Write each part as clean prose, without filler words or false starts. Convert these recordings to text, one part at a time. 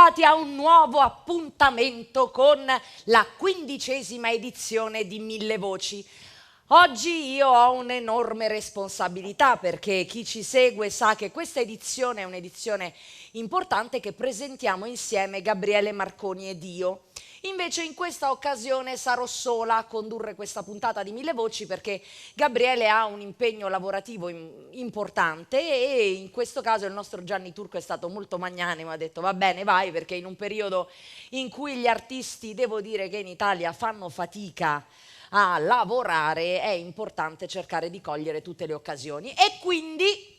Bentrovati a un nuovo appuntamento con la 15ª edizione di Mille Voci. Oggi io ho un'enorme responsabilità perché chi ci segue sa che questa edizione è un'edizione importante che presentiamo insieme Gabriele Marconi ed io. Invece in questa occasione sarò sola a condurre questa puntata di Mille Voci perché Gabriele ha un impegno lavorativo importante e in questo caso il nostro Gianni Turco è stato molto magnanimo, ha detto va bene vai, perché in un periodo in cui gli artisti, devo dire che in Italia fanno fatica a lavorare, è importante cercare di cogliere tutte le occasioni e quindi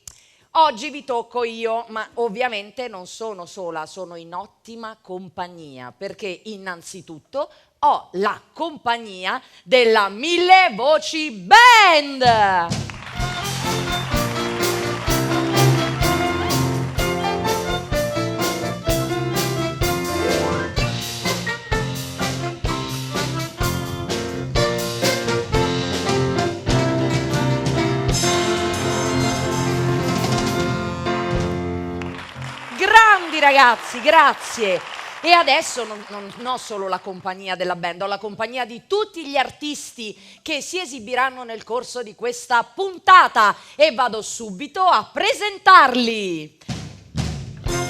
oggi vi tocco io, ma ovviamente non sono sola, sono in ottima compagnia, perché innanzitutto ho la compagnia della Mille Voci Band! Grandi ragazzi, grazie! E adesso non ho solo la compagnia della band, ho la compagnia di tutti gli artisti che si esibiranno nel corso di questa puntata e vado subito a presentarli.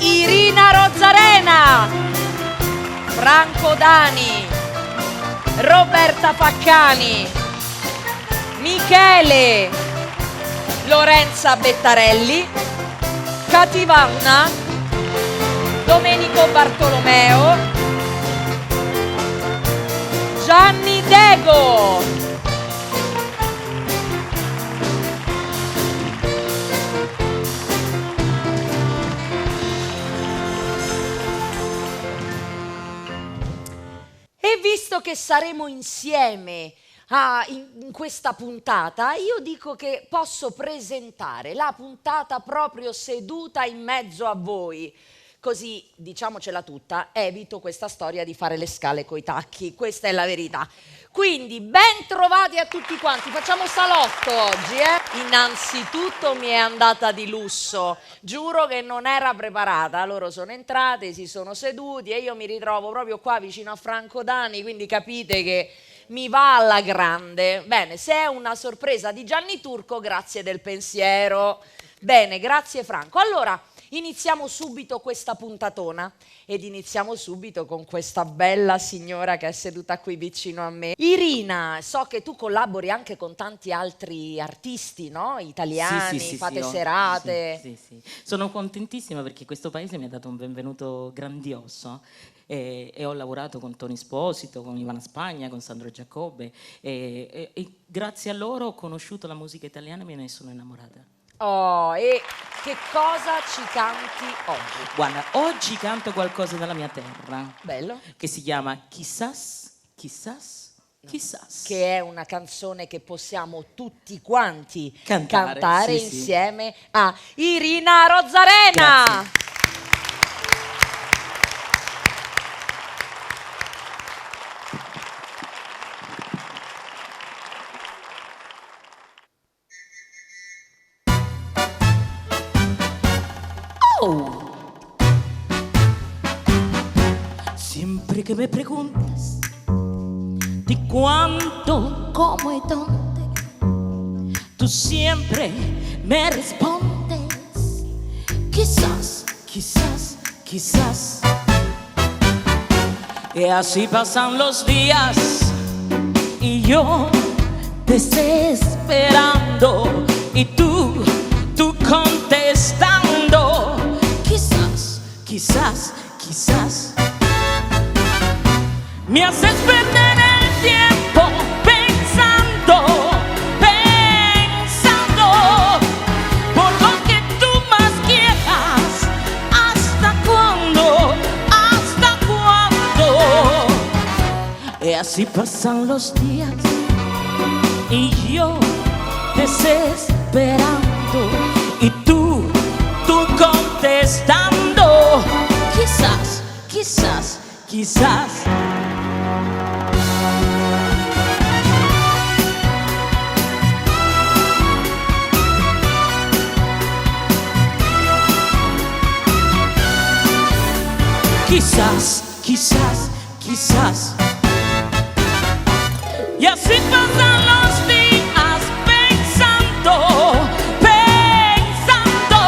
Irina Rozzarena, Franco Dani, Roberta Faccani, Michele, Lorenza Bettarelli, Cativanna, Domenico Bartolomeo, Gianni Dego, e visto che saremo insieme in questa puntata, io dico che posso presentare la puntata proprio seduta in mezzo a voi. Così, diciamocela tutta, evito questa storia di fare le scale coi tacchi, questa è la verità. Quindi, ben trovati a tutti quanti, facciamo salotto oggi, Innanzitutto mi è andata di lusso, giuro che non era preparata, loro sono entrate, si sono seduti e io mi ritrovo proprio qua vicino a Franco Dani, quindi capite che mi va alla grande. Bene, se è una sorpresa di Gianni Turco, grazie del pensiero. Bene, grazie Franco. Allora, iniziamo subito questa puntatona ed iniziamo subito con questa bella signora che è seduta qui vicino a me. Irina, so che tu collabori anche con tanti altri artisti, no? Italiani, Sì, fate serate. Sì. Sono contentissima perché questo paese mi ha dato un benvenuto grandioso. E ho lavorato con Tony Esposito, con Ivana Spagna, con Sandro Giacobbe e grazie a loro ho conosciuto la musica italiana e me ne sono innamorata. Oh, e che cosa ci canti oggi? Guarda, oggi canto qualcosa dalla mia terra. Bello. Che si chiama Quizás, che è una canzone che possiamo tutti quanti cantare sì, insieme a Irina Rozzarena. Grazie. Siempre que me preguntas de cuánto, cómo y dónde, tú siempre me respondes, quizás. Y así pasan los días y yo desesperando y tú contestando, quizás. Me haces perder el tiempo pensando por lo que tú más quieras. ¿Hasta cuándo? Y así pasan los días y yo desesperando y tú contestando, quizás. quizás, quizás, quizás. Y así pasan los días pensando, pensando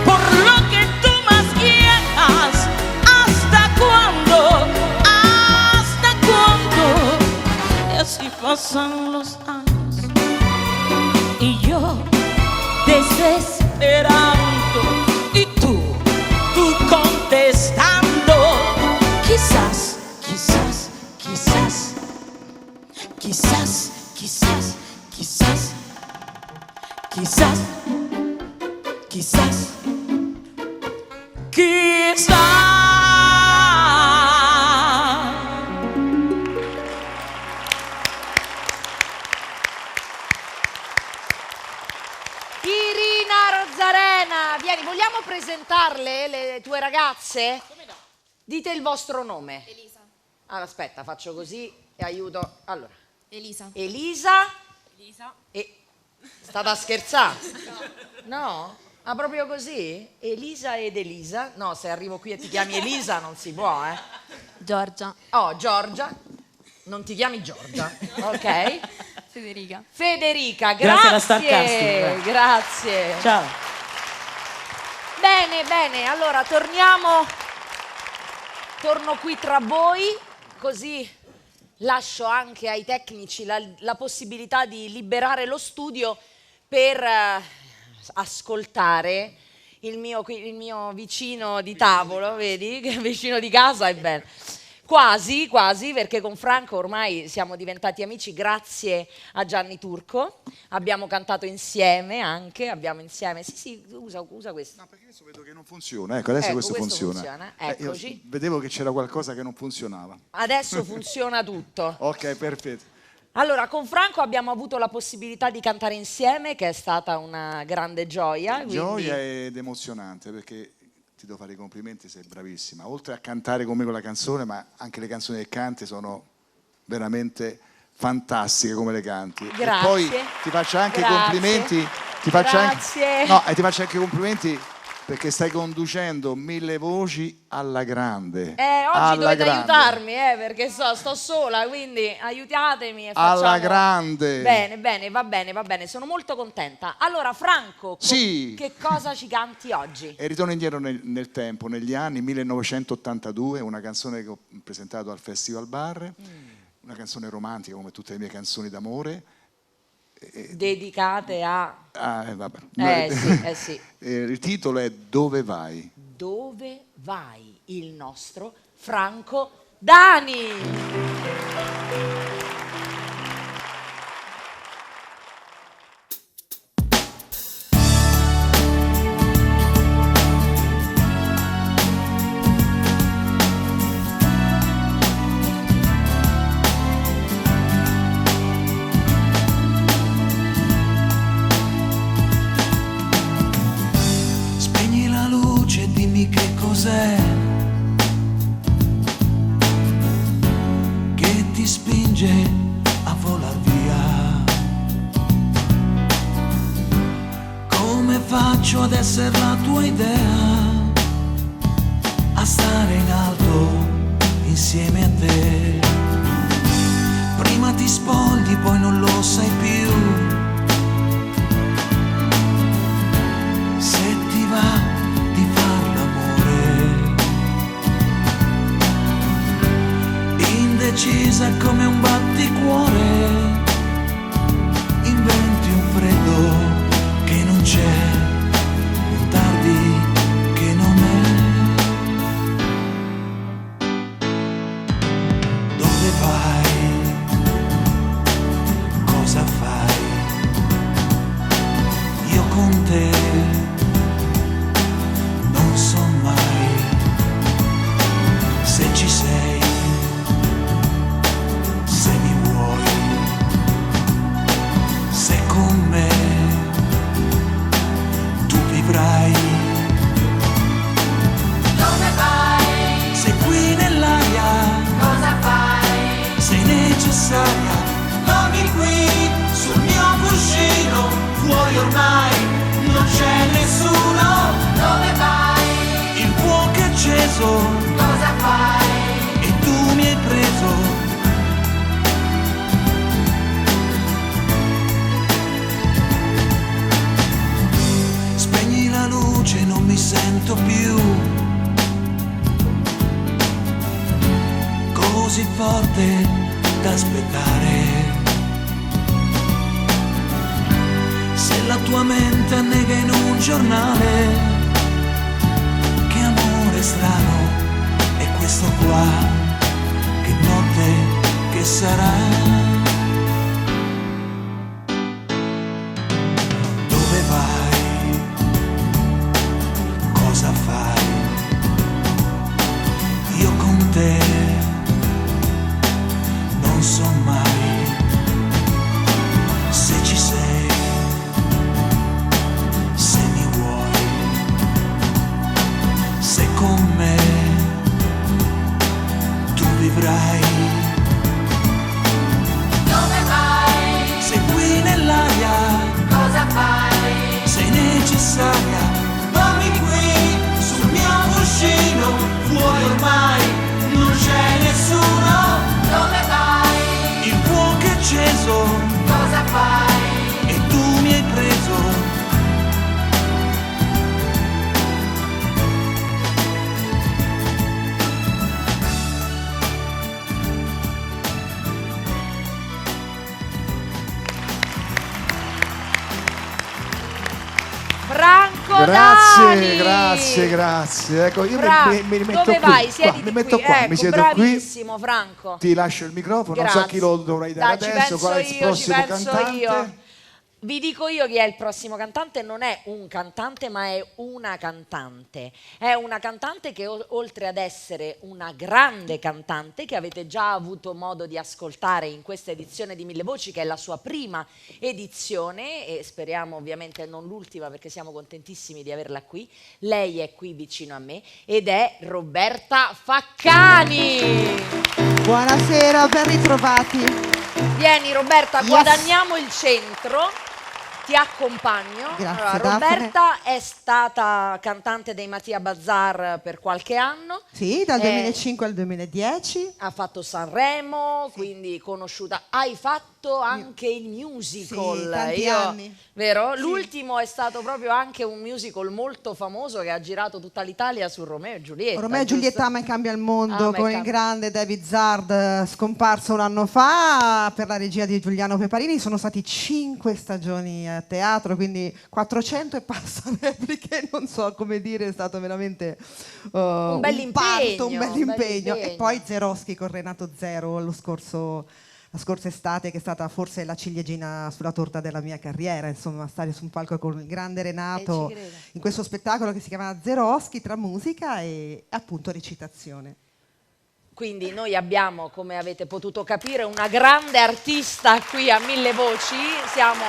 por lo que tú más quieras. ¿Hasta cuándo? ¿Hasta cuándo? Y así pasan los años y yo desesperando y tú contestando. Quizás, quizás, quizás. Quizás, quizás, quizás, quizás, quizás, quizás. Irina Rozzarena, vieni, vogliamo presentarle le tue ragazze? Come no? Dite il vostro nome. Elisa. Allora, aspetta, faccio così e aiuto. Allora, Elisa. Elisa Elisa. e... State a scherzare? No? Ah, proprio così? Elisa ed Elisa? No, se arrivo qui e ti chiami Elisa non si può, eh? Giorgia. Oh, Giorgia. Non ti chiami Giorgia, ok? Federica. Federica, Grazie alla grazie. Starcasting. Grazie. Ciao. Bene, bene, allora torno qui tra voi, così lascio anche ai tecnici la possibilità di liberare lo studio per ascoltare il mio vicino di tavolo, vedi? Che vicino di casa è bello. Quasi, quasi, perché con Franco ormai siamo diventati amici grazie a Gianni Turco. Abbiamo cantato insieme anche, Sì, usa questo. No, perché adesso vedo che non funziona. Ecco, adesso questo questo funziona. Eccoci. Io vedevo che c'era qualcosa che non funzionava. Adesso funziona tutto. Ok, perfetto. Allora, con Franco abbiamo avuto la possibilità di cantare insieme, che è stata una grande gioia. Gioia ed emozionante, perché ti devo fare i complimenti, sei bravissima. Oltre a cantare con me con la canzone, ma anche le canzoni che canti sono veramente fantastiche come le canti. Grazie. E poi ti faccio anche i Grazie. complimenti. Ti faccio ti faccio anche i complimenti perché stai conducendo 1000 voci alla grande. Oggi dovete aiutarmi, perché sto sola, quindi aiutatemi e facciamo... Alla grande. Bene, bene, va bene, sono molto contenta. Allora, Franco, Sì. che cosa ci canti oggi? E ritorno indietro nel tempo, negli anni 1982, una canzone che ho presentato al Festival Bar, una canzone romantica come tutte le mie canzoni d'amore. Dedicate a... Vabbè. Sì. Il titolo è Dove vai? Dove vai? Il nostro Franco Dani. Che cos'è che ti spinge a volar via? Come faccio ad essere la tua idea, a stare in alto insieme a te? Prima ti spogli, poi non lo sai più. Se ti va di far l'amore, indecisa come un batticuore, inventi un freddo che non c'è, un tardi che non è. Dove vai? Cosa fai? Io con te se ci sei, se mi vuoi, se con me tu vivrai. Dove vai? Sei qui nell'aria, Cosa fai? sei necessaria. Dormi qui sul mio cuscino, fuori ormai non c'è nessuno. Dove vai? Il fuoco è acceso così forte da aspettare. Se la tua mente annega in un giornale, che amore strano è questo qua, che notte che sarà. Dove vai? Cosa fai? Io con te non so mai se ci sei, se mi vuoi, se con me tu vivrai. Dove vai? Sei qui nell'aria, Cosa fai? sei necessaria. Dormi qui sul mio cuscino, fuori ormai non c'è nessuno. Dove vai? Il fuoco è acceso Cosa fai? e tu mi hai preso. Franco Grazie, Dani! grazie. Ecco, io mi metto dove qui. vai? Qua, Siediti mi metto qui. qua, Ecco, mi siedo bravissimo Franco. qui. Ti lascio il microfono, non so a chi lo dovrai dare Dai, ci adesso, penso qual è il io, prossimo ci penso cantante. io. Vi dico io chi è il prossimo cantante, non è un cantante ma è una cantante. È una cantante che oltre ad essere una grande cantante che avete già avuto modo di ascoltare in questa edizione di Mille Voci, che è la sua prima edizione e speriamo ovviamente non l'ultima perché siamo contentissimi di averla qui. Lei è qui vicino a me ed è Roberta Faccani. Buonasera, ben ritrovati. Vieni Roberta, Yes. guadagniamo il centro. Ti accompagno. Grazie, Roberta è stata cantante dei Mattia Bazar per qualche anno. Sì, dal 2005 al 2010. Ha fatto Sanremo, quindi conosciuta. Hai fatto anche il musical. Sì, tanti anni. Vero? Sì. L'ultimo è stato proprio anche un musical molto famoso che ha girato tutta l'Italia su Romeo e Giulietta. Romeo e giusto? Giulietta, Ama e cambia il mondo, Ama e con il cambia. grande David Zard, scomparso un anno fa, per la regia di Giuliano Peparini. Sono stati 5 stagioni a teatro, quindi 400 e passa repliche, non so come dire, è stato veramente Un bell'impegno, un bel un impegno. bell'impegno. E poi Zeroschi con Renato Zero la scorsa estate, che è stata forse la ciliegina sulla torta della mia carriera, insomma, stare su un palco con il grande Renato ci credo. in questo spettacolo che si chiama Zeroschi, tra musica e appunto recitazione. Quindi noi abbiamo, come avete potuto capire, una grande artista qui a Mille Voci, siamo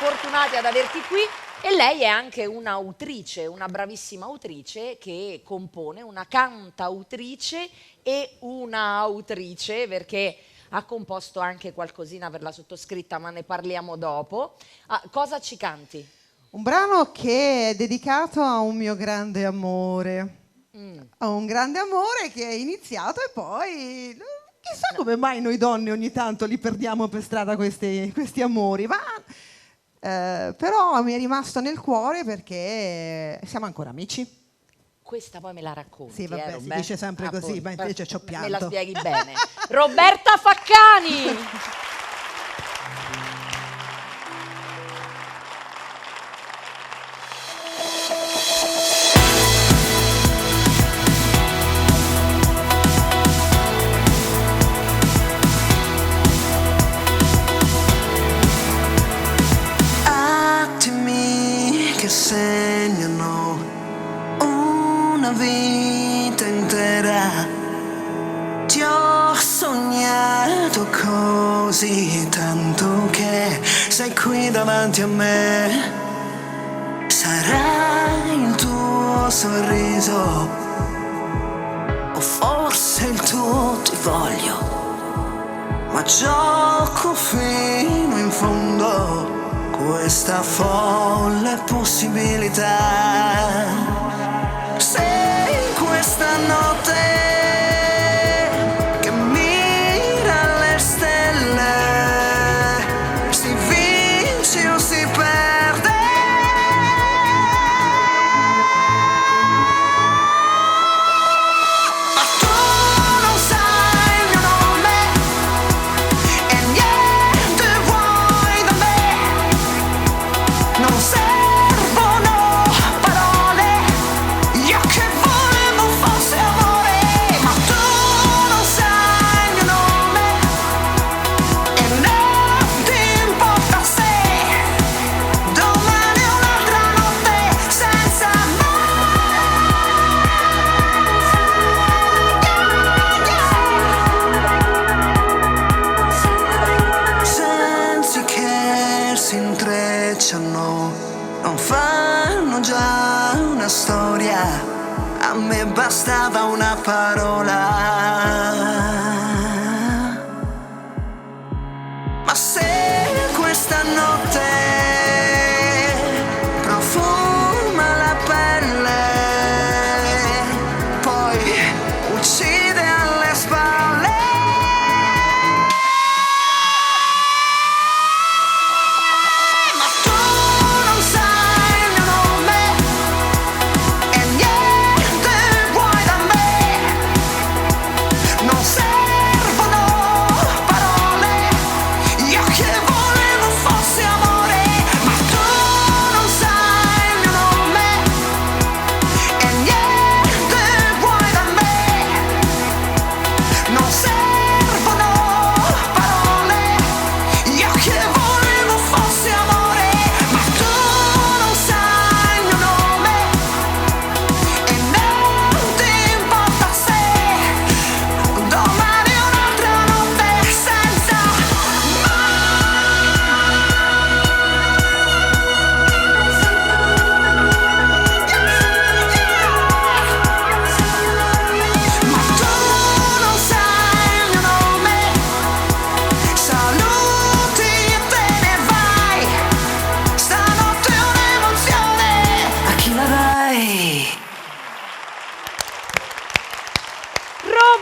fortunati ad averti qui e lei è anche un'autrice, una bravissima autrice che compone, una cantautrice e una autrice perché ha composto anche qualcosina per la sottoscritta, ma ne parliamo dopo. Cosa ci canti? Un brano che è dedicato a un mio grande amore. A un grande amore che è iniziato e poi chissà come mai noi donne ogni tanto li perdiamo per strada questi amori, ma però mi è rimasto nel cuore perché siamo ancora amici. Questa poi me la racconti. Sì, vabbè, si Roberta? dice sempre così, Appunto, ma invece c'ho Me la pianto. spieghi bene. Roberta Faccani! Attimi che segnano una vita intera. Ti ho sognato così tanto che sei qui davanti a me. Sarà il tuo sorriso o forse il tuo ti voglio, ma gioco fino in fondo questa folle possibilità. Sei questa notte che mira alle stelle, si vince o si perde. Ma tu non sai il mio nome.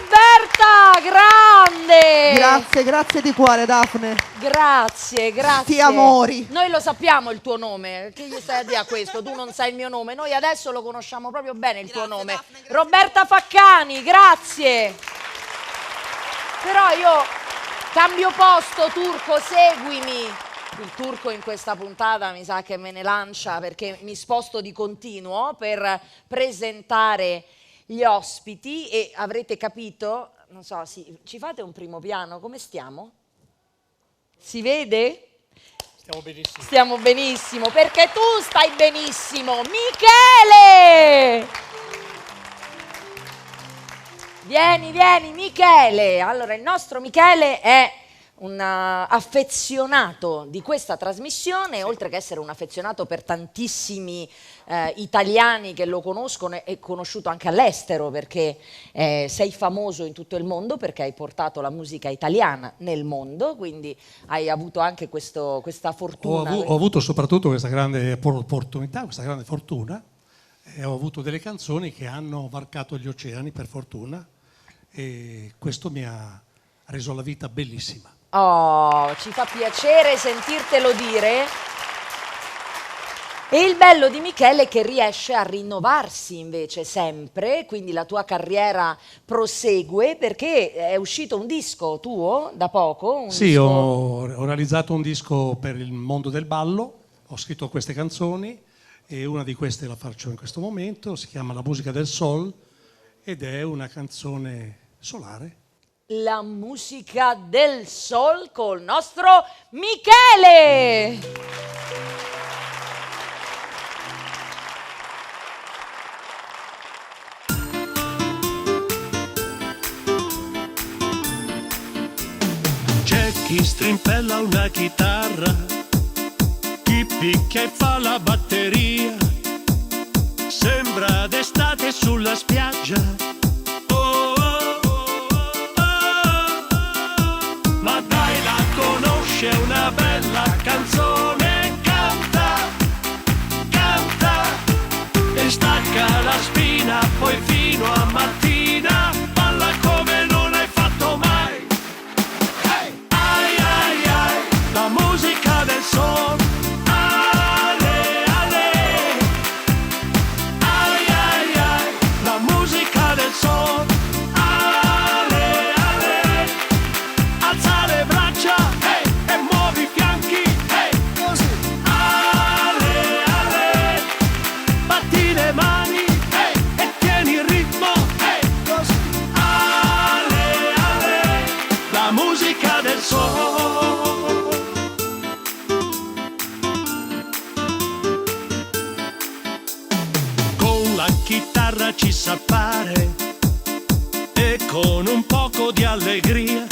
Roberta, grande! Grazie di cuore, Daphne. Grazie. Ti amori. Noi lo sappiamo il tuo nome. Che gli stai a dire a questo? Tu non sai il mio nome. Noi adesso lo conosciamo proprio bene il tuo nome. Daphne, grazie. Roberta Faccani, grazie. Però io cambio posto, Turco, seguimi. Il Turco in questa puntata mi sa che me ne lancia perché mi sposto di continuo per presentare gli ospiti e avrete capito, non so, ci fate un primo piano? Come stiamo? Si vede? Stiamo benissimo, perché tu stai benissimo. Michele! Vieni, Michele. Allora, il nostro Michele è un affezionato di questa trasmissione, oltre che essere un affezionato per tantissimi italiani che lo conoscono, è conosciuto anche all'estero perché sei famoso in tutto il mondo perché hai portato la musica italiana nel mondo, quindi hai avuto anche questa fortuna. Ho avuto soprattutto questa grande opportunità, questa grande fortuna, e ho avuto delle canzoni che hanno varcato gli oceani, per fortuna, e questo mi ha reso la vita bellissima. Oh, ci fa piacere sentirtelo dire. E il bello di Michele è che riesce a rinnovarsi invece sempre, quindi la tua carriera prosegue perché è uscito un disco tuo da poco. Sì, disco... ho realizzato un disco per il mondo del ballo, ho scritto queste canzoni e una di queste la faccio in questo momento, si chiama La musica del sol ed è una canzone solare. La musica del sol col nostro Michele! C'è chi strimpella una chitarra, chi picchia e fa la batteria, sembra d'estate sulla spiaggia. C'è una bella canzone, canta, e stacca la spina, poi fino a mattina, balla come non hai fatto mai. Hey! Ai ai ai, la musica del sol, ale ale. Ai ai ai, la musica del sol, ale ale. Alza le braccia. Con la chitarra ci sa fare e con un poco di allegria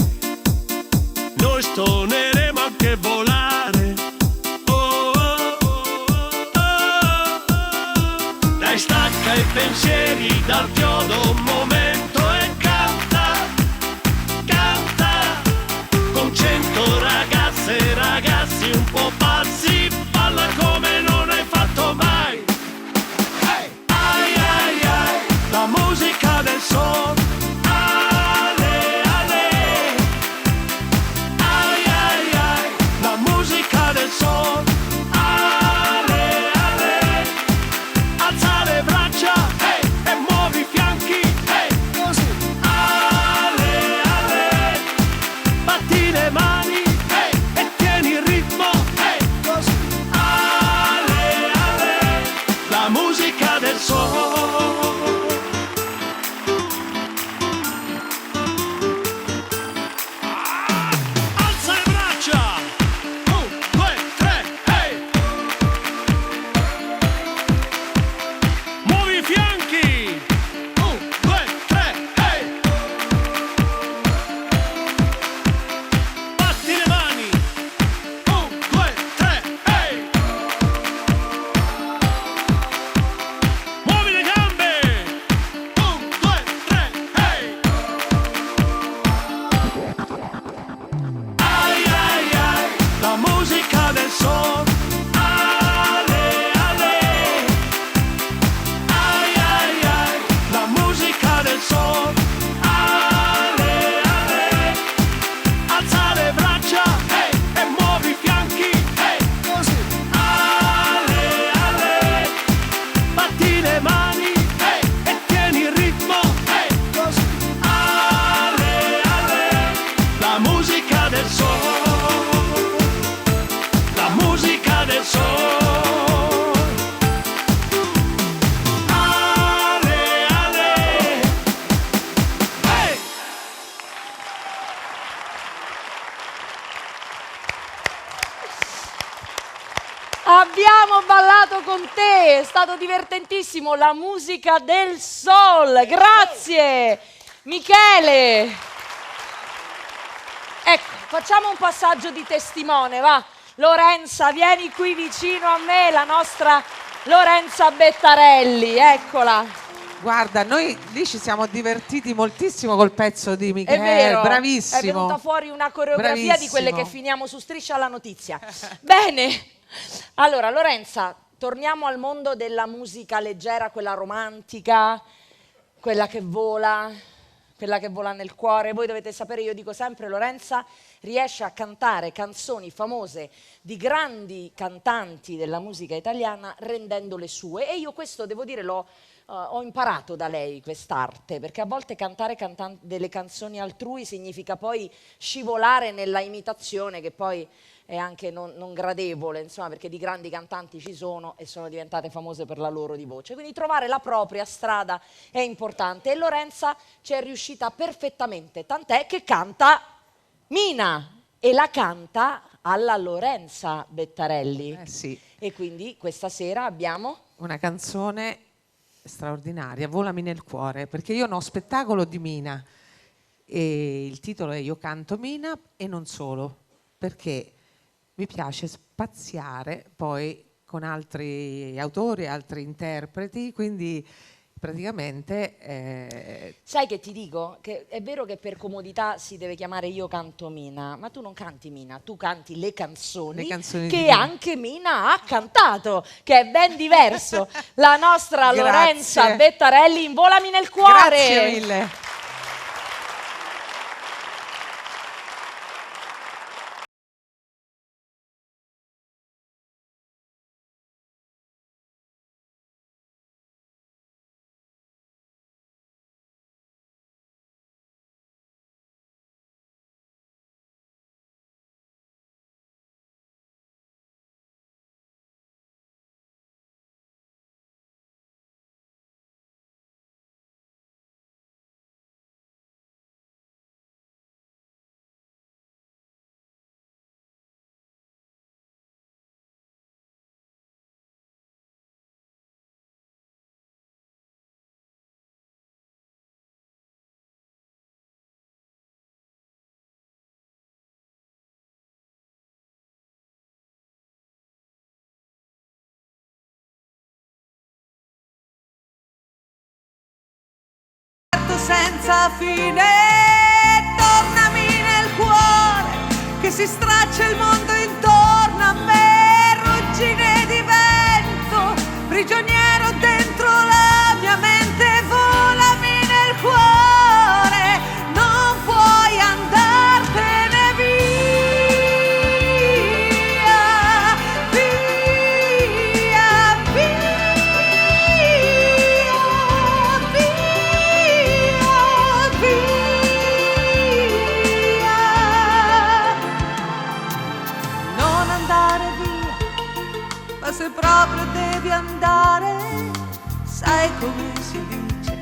noi stoneremo anche volare. Dai, stacca i pensieri dal chiodo un momento e canta, con 100 ragazze e ragazzi un po' pazzi, balla come non hai fatto mai. Hey! Ai ai ai, la musica del sol, ale ale. Ai ai ai, la musica del sol, ale ale. Alza le braccia, hey, e muovi i fianchi, hey. Abbiamo ballato con te, è stato divertentissimo, la musica del soul. Grazie Michele. Ecco, facciamo un passaggio di testimone, va. Lorenza, vieni qui vicino a me, la nostra Lorenza Bettarelli, eccola. Guarda, noi lì ci siamo divertiti moltissimo col pezzo di È Michele, vero, bravissimo. è venuta fuori una coreografia Bravissimo. di quelle che finiamo su Striscia la Notizia. Bene, allora Lorenza, torniamo al mondo della musica leggera, quella romantica, quella che vola nel cuore. Voi dovete sapere, io dico sempre, Lorenza riesce a cantare canzoni famose di grandi cantanti della musica italiana rendendole sue, e io questo devo dire ho imparato da lei quest'arte, perché a volte cantare delle canzoni altrui significa poi scivolare nella imitazione, che poi è anche non gradevole, insomma, perché di grandi cantanti ci sono e sono diventate famose per la loro di voce. Quindi trovare la propria strada è importante, e Lorenza ci è riuscita perfettamente, tant'è che canta Mina, e la canta alla Lorenza Bettarelli. Sì. E quindi questa sera abbiamo Una canzone straordinaria, Volami nel cuore, perché io ho uno spettacolo di Mina e il titolo è Io canto Mina, e non solo, perché mi piace spaziare poi con altri autori, altri interpreti, quindi praticamente... Sai che ti dico? Che è vero che per comodità si deve chiamare Io canto Mina, ma tu non canti Mina, tu canti le canzoni canzoni che di Mina. anche Mina ha cantato, che è ben diverso. La nostra Grazie. Lorenza Bettarelli in Volami nel cuore. Grazie mille. Senza fine, tornami nel cuore, che si straccia il mondo intorno a me, ruggine di vento, prigioniero dentro la mia mente, volami nel cuore, non puoi andartene via, via, non andare via, ma se proprio devi andare, sai come si dice,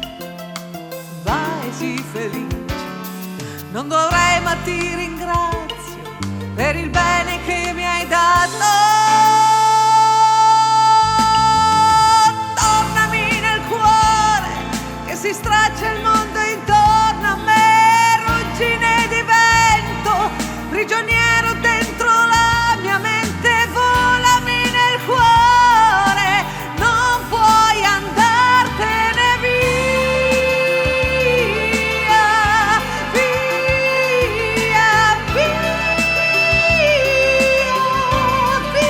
vai sii felice, non dovrei ma ti ringrazio per il bene che mi hai dato. Tornami nel cuore, che si straccia il mondo intorno a me, ruggine di vento, prigioniero dentro la mia mente, volami nel cuore, non puoi andartene via, via, via, via.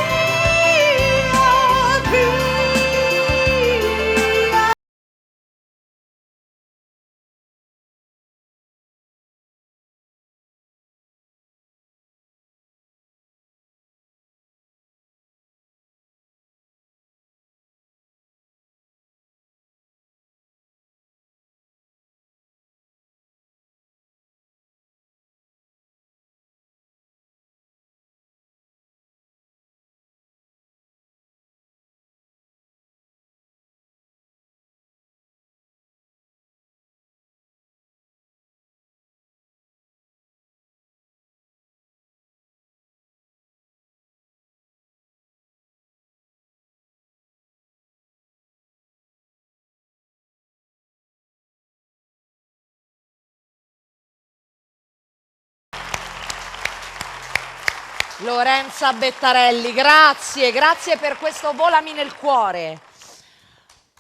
Lorenza Bettarelli, grazie per questo volami nel cuore.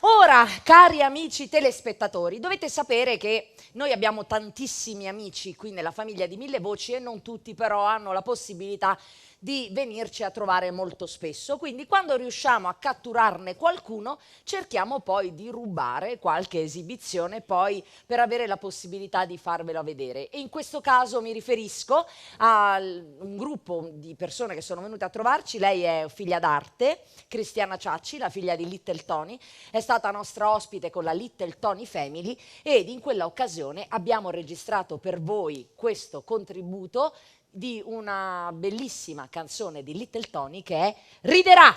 Ora, cari amici telespettatori, dovete sapere che noi abbiamo tantissimi amici qui nella famiglia di Mille Voci e non tutti però hanno la possibilità di venirci a trovare molto spesso, quindi quando riusciamo a catturarne qualcuno cerchiamo poi di rubare qualche esibizione poi per avere la possibilità di farvela vedere. E in questo caso mi riferisco a un gruppo di persone che sono venute a trovarci. Lei è figlia d'arte, Cristiana Ciacci, la figlia di Little Tony, è stata nostra ospite con la Little Tony Family ed in quella occasione abbiamo registrato per voi questo contributo di una bellissima canzone di Little Tony che è Riderà.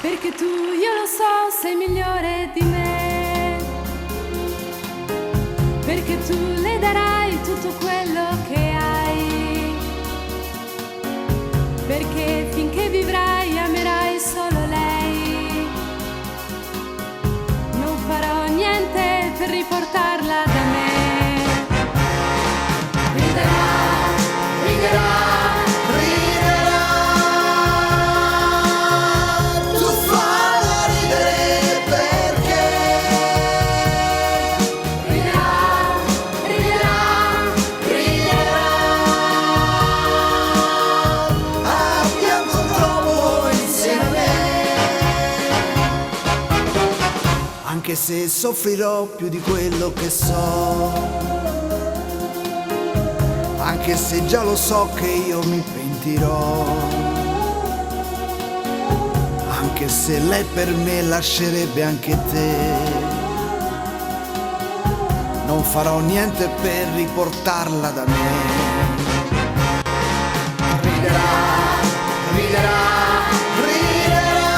Perché tu, io lo so, sei migliore di me, perché tu le darai tutto quello che hai, perché finché vivrai amerai solo lei. Non farò niente per riportarla da me. Riderà, riderà, riderà, tu falla ridere perché riderà, riderà, riderà. ha pianto troppo insieme a me, anche se soffrirò più di quello che so, anche se già lo so che io mi pentirò, anche se lei per me lascerebbe anche te, non farò niente per riportarla da me. Riderà, riderà, riderà,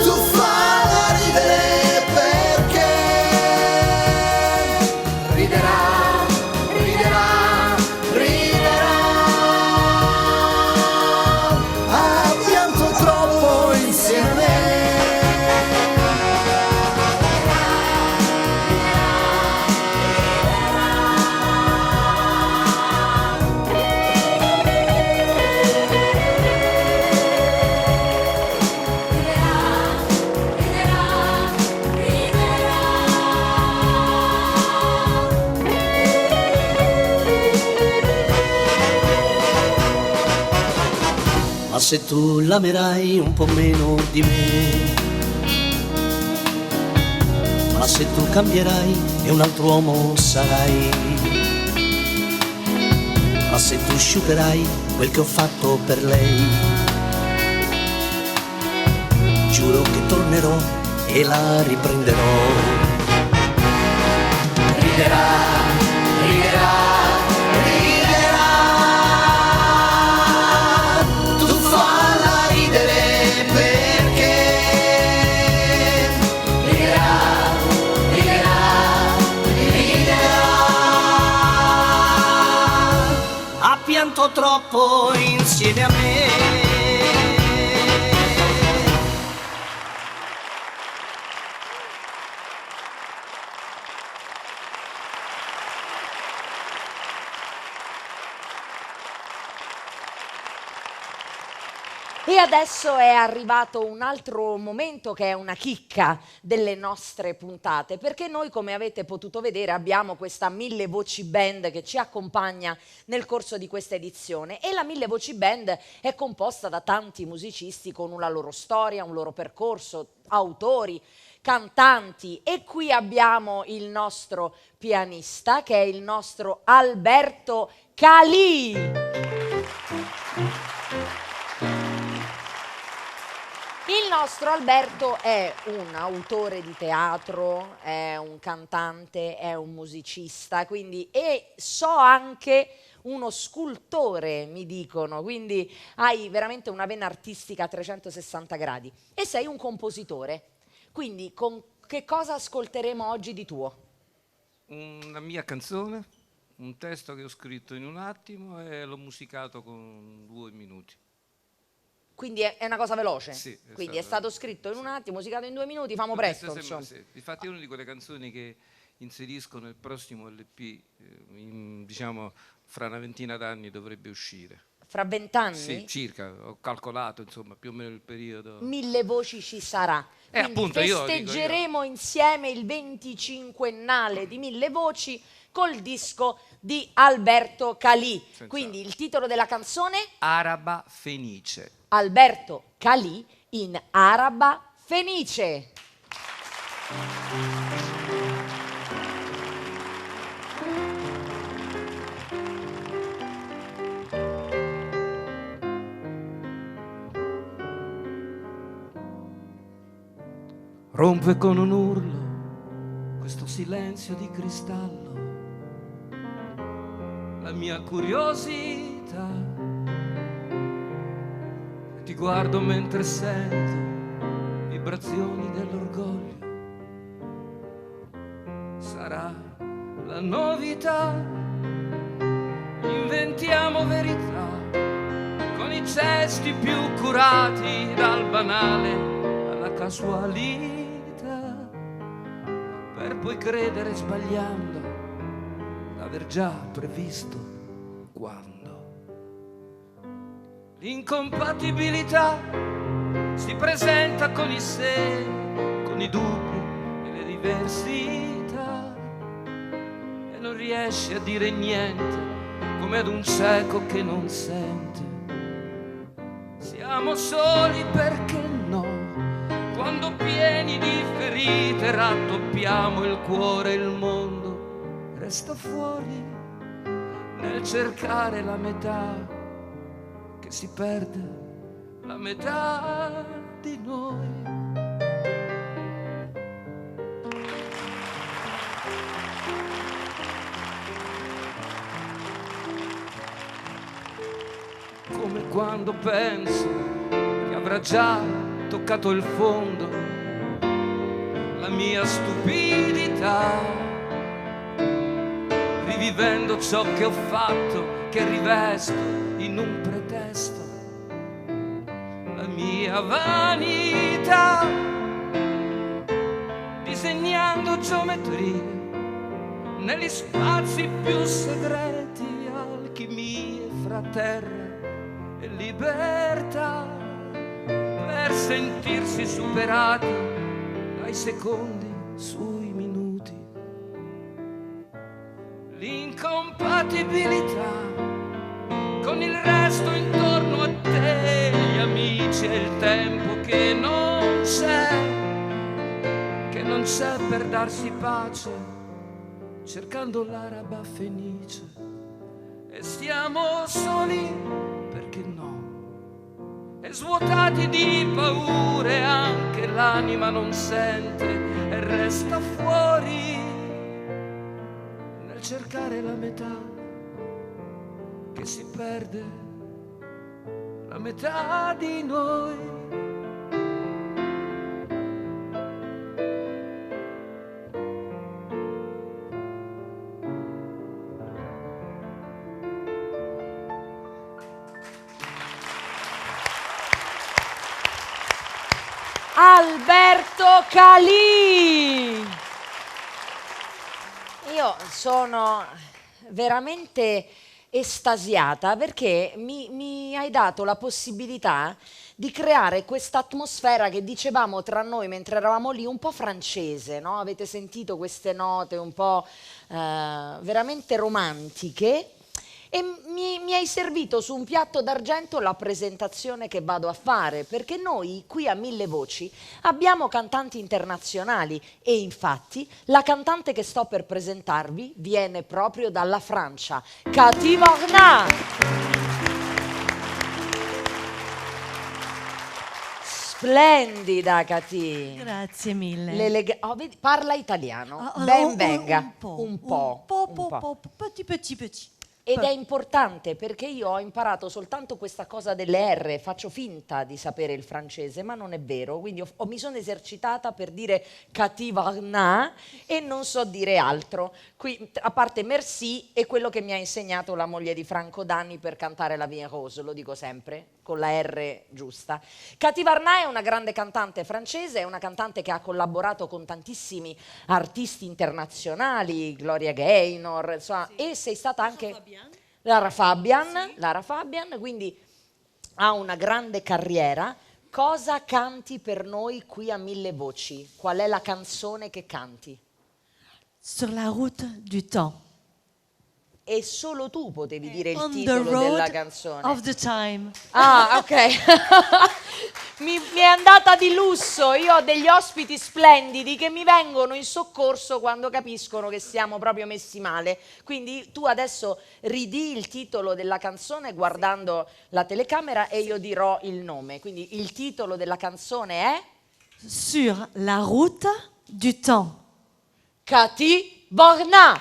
tu falla ridere perché riderà, riderà, riderà, ha pianto troppo insieme a me. Ma se tu l'amerai un po' meno di me, ma se tu cambierai e un altro uomo sarai, ma se tu sciuperai quel che ho fatto per lei, giuro che tornerò e la riprenderò. Riderà, riderà, riderà, tu falla ridere perché riderà, riderà, riderà, ha pianto troppo insieme a me. E adesso è arrivato un altro momento che è una chicca delle nostre puntate, perché noi, come avete potuto vedere, abbiamo questa Mille Voci Band che ci accompagna nel corso di questa edizione, e la Mille Voci Band è composta da tanti musicisti con una loro storia, un loro percorso, autori, cantanti, e qui abbiamo il nostro pianista che è il nostro Alberto Calì. Il nostro Alberto è un autore di teatro, è un cantante, è un musicista, quindi, e so anche uno scultore, mi dicono, quindi hai veramente una vena artistica a 360 gradi. E sei un compositore, quindi con che cosa ascolteremo oggi di tuo? Una mia canzone, un testo che ho scritto in un attimo e l'ho musicato con 2 minuti. quindi è una cosa veloce. Sì, Quindi è stato scritto in un attimo, musicato in 2 minuti, famo Questa presto, sembra- insomma. sì. Difatti è una di quelle canzoni che inserisco nel prossimo LP, diciamo fra una ventina d'anni dovrebbe uscire. Fra 20 anni? Sì, circa, ho calcolato insomma più o meno il periodo. 1000 voci ci sarà. Quindi appunto, io dico, festeggeremo insieme il 25ennale di 1000 voci col disco di Alberto Calì. Quindi il titolo della canzone? Araba Fenice. Alberto Calì in Araba Fenice. Rompe con un urlo questo silenzio di cristallo la mia curiosità. Ti guardo mentre sento vibrazioni dell'orgoglio. Sarà la novità. Inventiamo verità con i gesti più curati, dal banale alla casualità, per poi credere sbagliando d'aver già previsto quando. L'incompatibilità si presenta con i se, con i dubbi e le diversità, e non riesci a dire niente come ad un cieco che non sente. Siamo soli perché no, quando pieni di ferite raddoppiamo il cuore e il mondo resta fuori nel cercare la metà, che si perde la metà di noi. Come quando penso che avrà già toccato il fondo la mia stupidità, rivivendo ciò che ho fatto, che rivesto in un pretesto la mia vanità, disegnando geometrie negli spazi più segreti, alchimie fra terra e libertà, per sentirsi superati dai secondi sui minuti. L'incompatibilità con il resto intorno a te, gli amici e il tempo che non c'è per darsi pace, cercando l'araba fenice. E siamo soli perché no, e svuotati di paure, anche l'anima non sente e resta fuori nel cercare la metà, che si perde la metà di noi. Alberto Calì. Io sono veramente estasiata perché mi hai dato la possibilità di creare questa atmosfera che dicevamo tra noi mentre eravamo lì, un po' francese, no? Avete sentito queste note un po' veramente romantiche. E mi hai servito su un piatto d'argento la presentazione che vado a fare, perché noi qui a 1000 Voci abbiamo cantanti internazionali e infatti la cantante che sto per presentarvi viene proprio dalla Francia, Cathy Varnat. Splendida Cathy. Grazie mille. Vedi, parla italiano, ben venga. Un po'. Petit. Ed è importante perché io ho imparato soltanto questa cosa delle R, faccio finta di sapere il francese, ma non è vero, quindi mi sono esercitata per dire Cathy Varnat e non so dire altro. Qui, a parte merci e quello che mi ha insegnato la moglie di Franco Danni per cantare La Vie Rose, lo dico sempre, con la R giusta. Cathy Varnà è una grande cantante francese, è una cantante che ha collaborato con tantissimi artisti internazionali, Gloria Gaynor, insomma, e sei stata anche Lara Fabian, quindi ha una grande carriera. Cosa canti per noi qui a Mille Voci? Qual è la canzone che canti? Sur la route du temps. E solo tu potevi dire il On the titolo road della canzone. of the time. Ah, ok. mi è andata di lusso. Io ho degli ospiti splendidi che mi vengono in soccorso quando capiscono che siamo proprio messi male. Quindi tu adesso ridì il titolo della canzone guardando la telecamera e io dirò il nome. Quindi il titolo della canzone è Sur la route du temps. Cathy Varnà.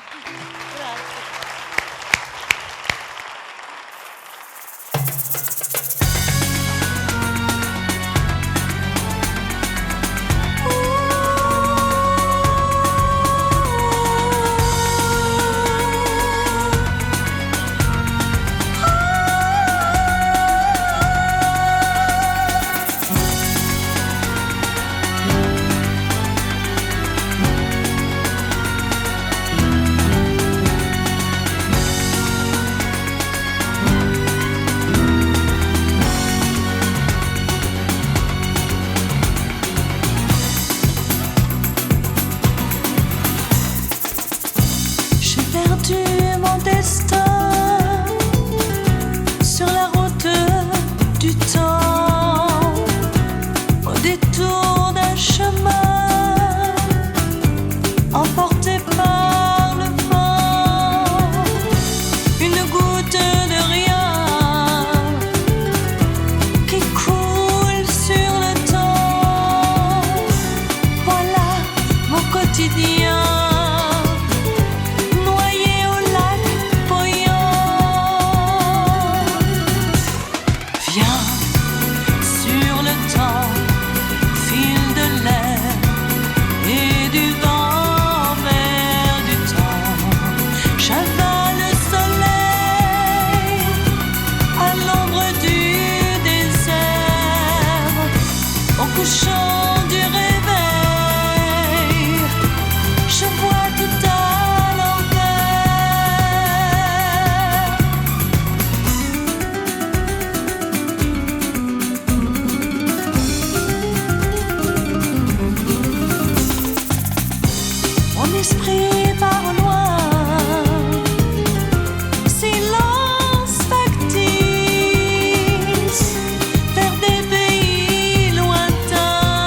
Vers des pays lointains.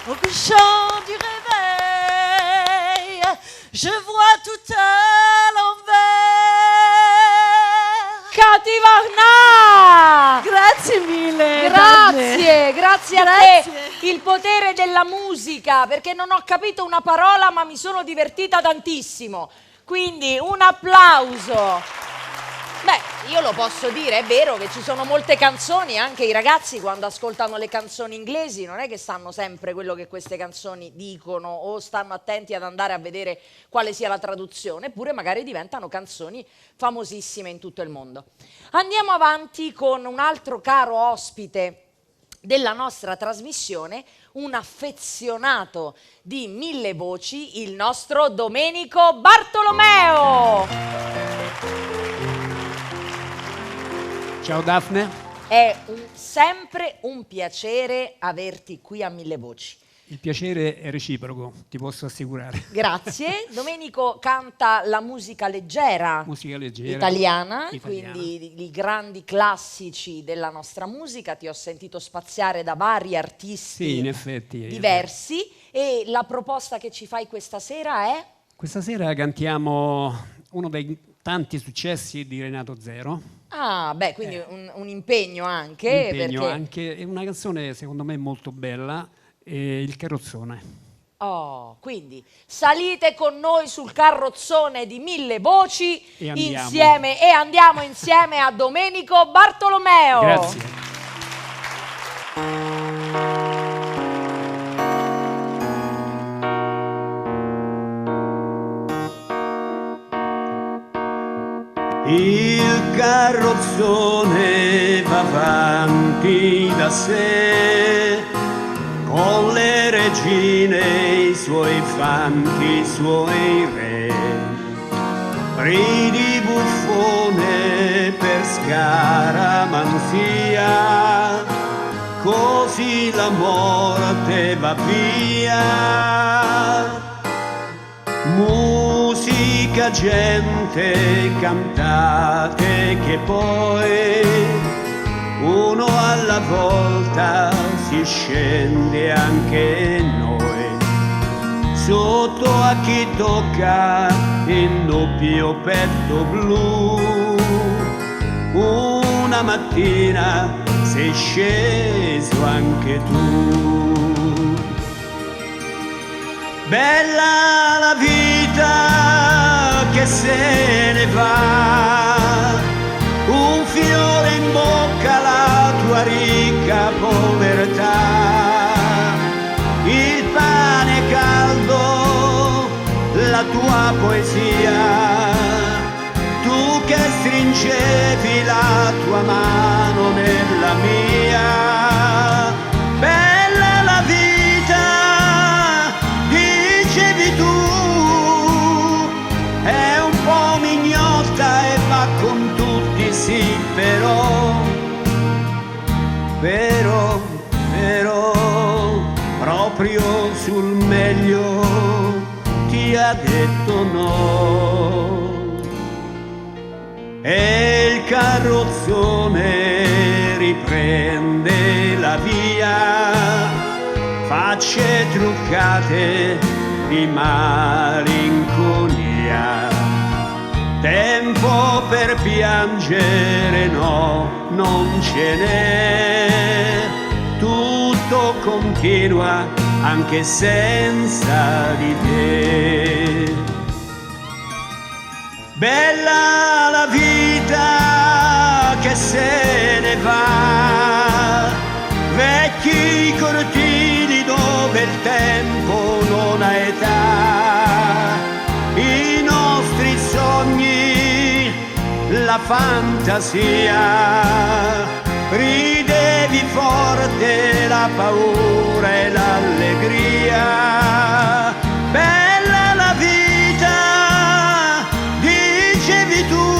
au chant du réveil, je vois tout à l'envers. Cati Varnà! Grazie mille. Grazie a te. Il potere della musica, perché non ho capito una parola ma mi sono divertita tantissimo. Quindi un applauso. Beh, io lo posso dire, è vero che ci sono molte canzoni, anche i ragazzi quando ascoltano le canzoni inglesi non è che sanno sempre quello che queste canzoni dicono o stanno attenti ad andare a vedere quale sia la traduzione, eppure magari diventano canzoni famosissime in tutto il mondo. Andiamo avanti con un altro caro ospite della nostra trasmissione, un affezionato di Mille Voci, il nostro Domenico Bartolomeo. Ciao Daphne. È sempre un piacere averti qui a Mille Voci. Il piacere è reciproco, ti posso assicurare. Grazie. Domenico canta la musica leggera, italiana, quindi i grandi classici della nostra musica. Ti ho sentito spaziare da vari artisti Sì, in effetti, diversi. E la proposta che ci fai questa sera è? Questa sera cantiamo uno dei tanti successi di Renato Zero. Ah, beh, quindi un impegno anche. Perché... anche, è una canzone secondo me molto bella, Il carrozzone. Oh, quindi salite con noi sul carrozzone di Mille Voci E andiamo. insieme e andiamo insieme a Domenico Bartolomeo. Grazie. Il carrozzone va avanti da sé, con le regine, i suoi fanti, i suoi re. Ridi buffone per scaramanzia, così la morte va via. Musica, gente, cantate che poi uno alla volta si scende anche noi. Sotto a chi tocca in doppio petto blu, una mattina sei sceso anche tu. Bella la vita che se ne va, un fiore in bocca la tua ricca povertà, il pane caldo, la tua poesia, tu che stringevi la tua mano nella mia. Bella la vita, dicevi tu, è un po' mignotta e va con tutti, sì, però, proprio sul meglio ti ha detto no. E il carrozzone riprende la via, facce truccate di malinconia. Tempo per piangere no, non ce n'è, tutto continua anche senza di te. Bella la vita che se ne va, vecchi cortili dove il tempo non ha età, i nostri sogni, la fantasia, ridevi forte la paura e l'allegria. Bella la vita, dicevi tu,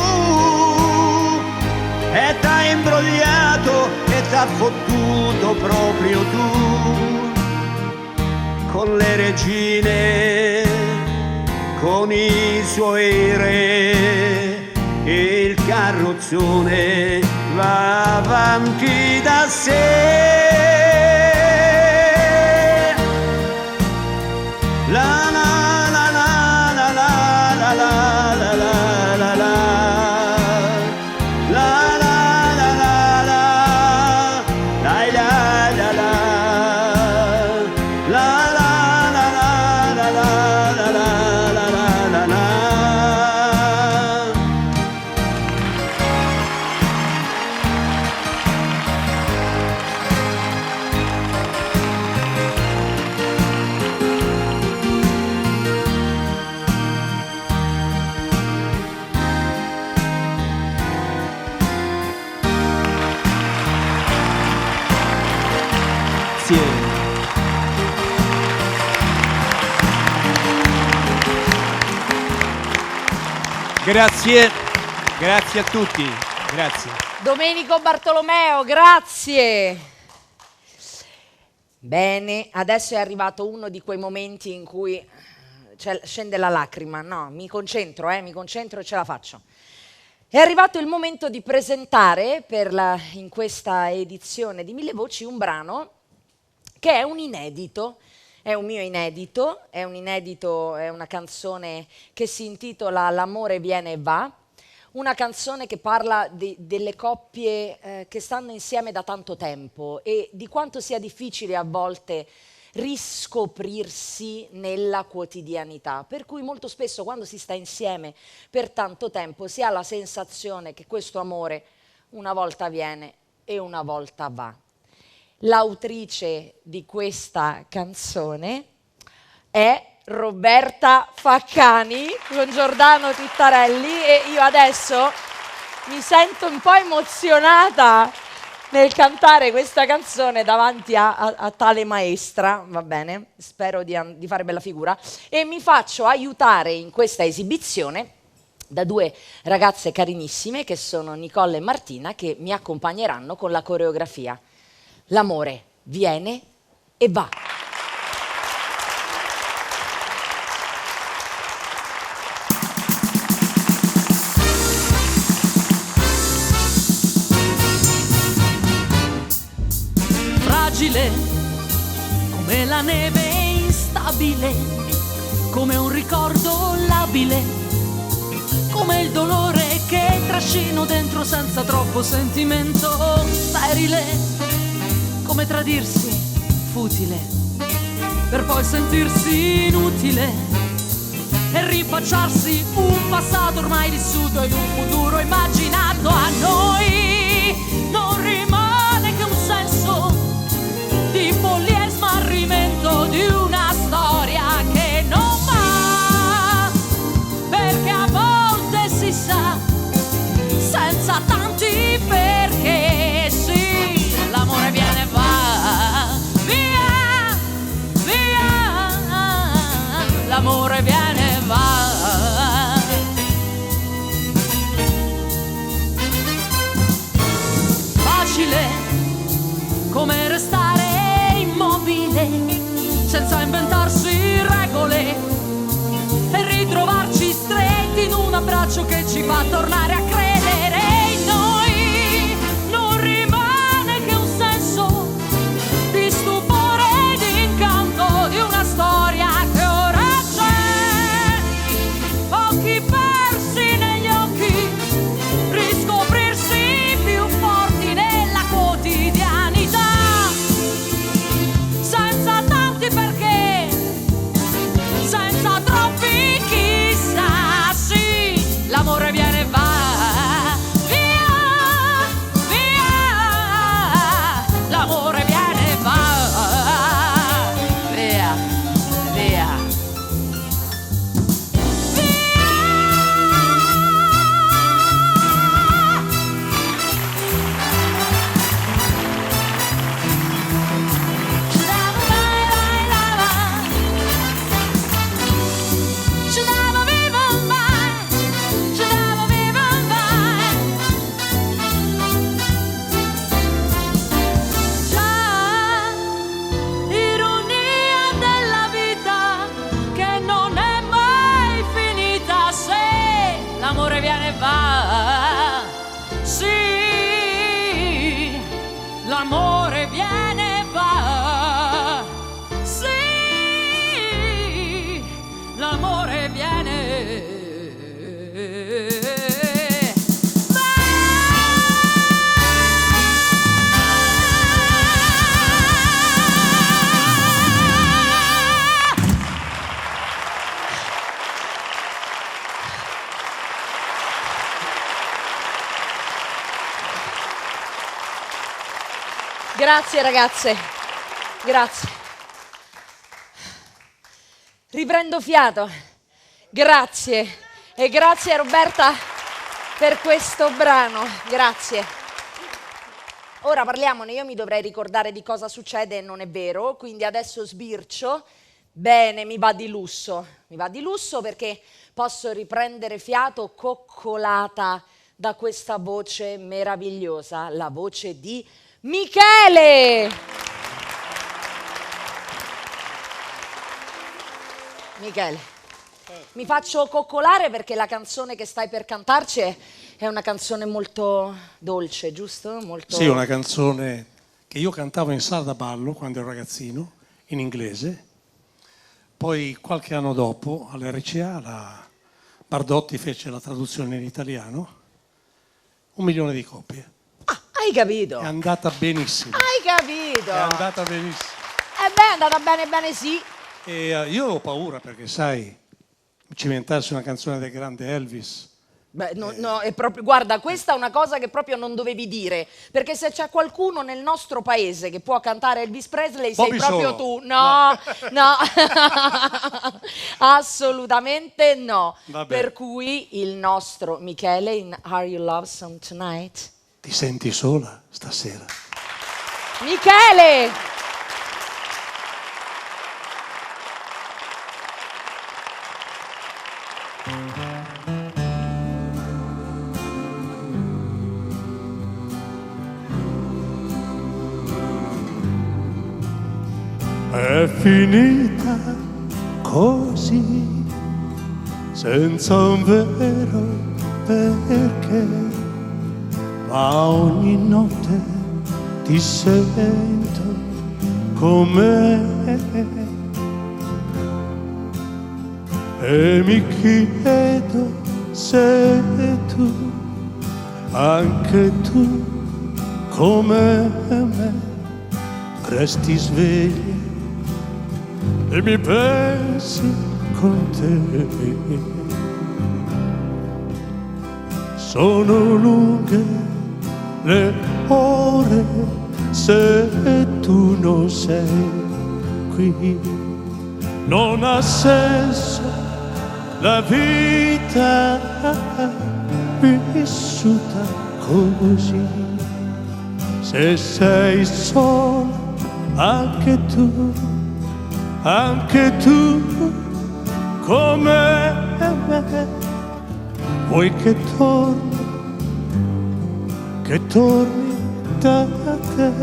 e t'ha imbrogliato e t'ha fottuto proprio tu, con le regine, con i suoi re, e il carrozzone va avanti da sé. Grazie a tutti, grazie. Domenico Bartolomeo, grazie. Bene, adesso è arrivato uno di quei momenti in cui scende la lacrima. No, mi concentro e ce la faccio. È arrivato il momento di presentare in questa edizione di Mille Voci un brano che è un inedito. È un mio inedito, è una canzone che si intitola L'amore viene e va, una canzone che parla delle coppie che stanno insieme da tanto tempo e di quanto sia difficile a volte riscoprirsi nella quotidianità, per cui molto spesso quando si sta insieme per tanto tempo si ha la sensazione che questo amore una volta viene e una volta va. L'autrice di questa canzone è Roberta Faccani con Giordano Tittarelli e io adesso mi sento un po' emozionata nel cantare questa canzone davanti a tale maestra, va bene? Spero di fare bella figura e mi faccio aiutare in questa esibizione da due ragazze carinissime che sono Nicole e Martina che mi accompagneranno con la coreografia. L'amore viene e va. Fragile come la neve instabile, come un ricordo labile, come il dolore che trascino dentro senza troppo sentimento, sterile come tradirsi, futile, per poi sentirsi inutile e rifacciarsi un passato ormai vissuto in un futuro immaginato. A noi non rimane che un senso di follia e smarrimento di una storia che non va, perché a volte si sa senza tanti perché sì, l'amore viene e va, via, via, l'amore viene e va. Facile come restare immobile senza inventarsi regole e ritrovarci stretti in un abbraccio che ci fa tornare a credere. In noi non rimane che un senso di stupore e di incanto di una storia che ora c'è, occhi persi negli occhi, riscoprirsi più forti nella quotidianità, senza tanti perché, senza troppi chissà, sì, l'amore viene e va, via, via, l'amore viene e va, via, via. Ironia della vita che non è mai finita, se l'amore viene e va, sì, l'amore viene e va, sì, l'amore viene. Grazie ragazze, grazie. Riprendo fiato. Grazie. E grazie a Roberta per questo brano. Grazie. Ora parliamone, io mi dovrei ricordare di cosa succede e non è vero, quindi adesso sbircio Bene, mi va di lusso perché posso riprendere fiato coccolata da questa voce meravigliosa, la voce di Michele. Michele, mi faccio coccolare perché la canzone che stai per cantarci è una canzone molto dolce, giusto? Molto... Sì, una canzone che io cantavo in sala da ballo quando ero ragazzino, in inglese. Poi qualche anno dopo all'RCA la Bardotti fece la traduzione in italiano, 1 milione di copie. Ah, hai capito? È andata benissimo. Hai capito? È andata benissimo. È andata bene, sì. E io ho paura perché, sai, cimentarsi una canzone del grande Elvis. Beh, no, è proprio, guarda, questa è una cosa che proprio non dovevi dire, perché se c'è qualcuno nel nostro paese che può cantare Elvis Presley sei Bobby proprio Solo. tu. No. Assolutamente no. Va bene. Per cui il nostro Michele in Are You Lonesome Tonight? Ti senti sola stasera? Michele! È finita così, senza un vero perché, ma ogni notte ti sento come e mi chiedo se tu, anche tu, come me, resti sveglia e mi pensi con te. Sono lunghe le ore se tu non sei qui. Non ha senso la vita vissuta così. Se sei sola anche tu come me, vuoi che torni da te.